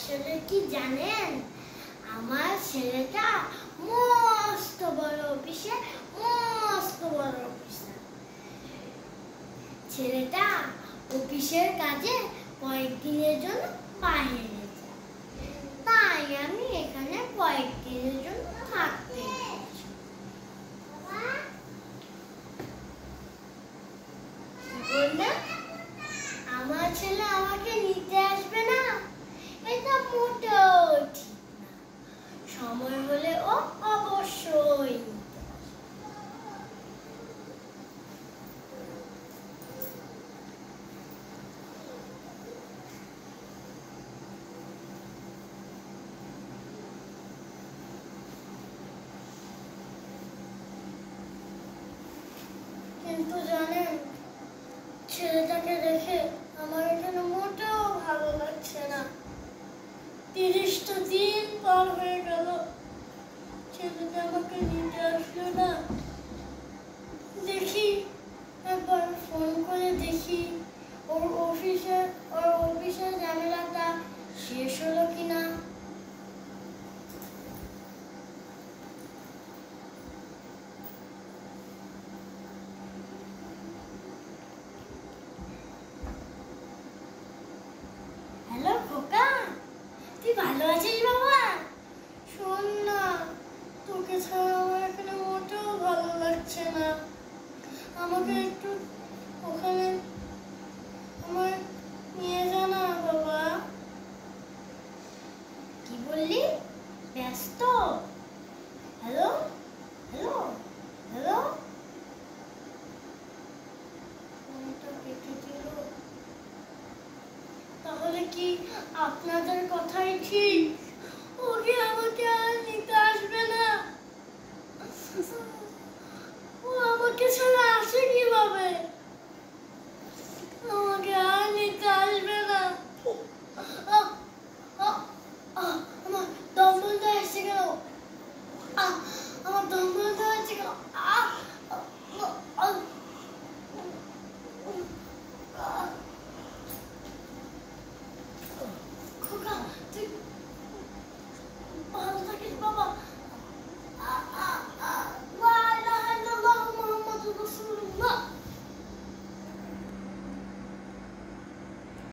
আসলে কি জানেন, আমার ছেলেটা মস্ত বড় অফিসে মস্ত বড় অফিসার। ছেলেটা অফিসের কাজে কয়েকদিনের জন্য বাইরে যায়, তাই আমি এখানে কয়েকদিনের জন্য থাকতে এসেছি। বললেন আমার ছেলে আমাকে নিতে আসবে না, এটা মোটেও ঠিক না। সময় হলে ও অবশ্যই নিতে আসবে। কিন্তু জানেন, ছেলেটাকে দেখে আমার এখানে মোটেও ভালো লাগছে না। 30টা দিন পার হয়ে গেল, ছেলেটা আমাকে নিতে আসলো না। দেখি একবার ফোন করে দেখি ওর অফিসের ঝামেলাটা শেষ হলো কিনা। হ্যালো খোকা, তুই ভালো আছিস বাবা? শোন না, তোকে ছাড়া আমার এখানে মোটেও ভালো লাগছে না। আমাকে একটু ওখানে আমার নিয়ে যা না বাবা। কি বললি? ব্যস্ত? হ্যালো হ্যালো হ্যালো, ফোনটা কেটে দিল। তাহলে কি আপনাদের কথাই ঠিক?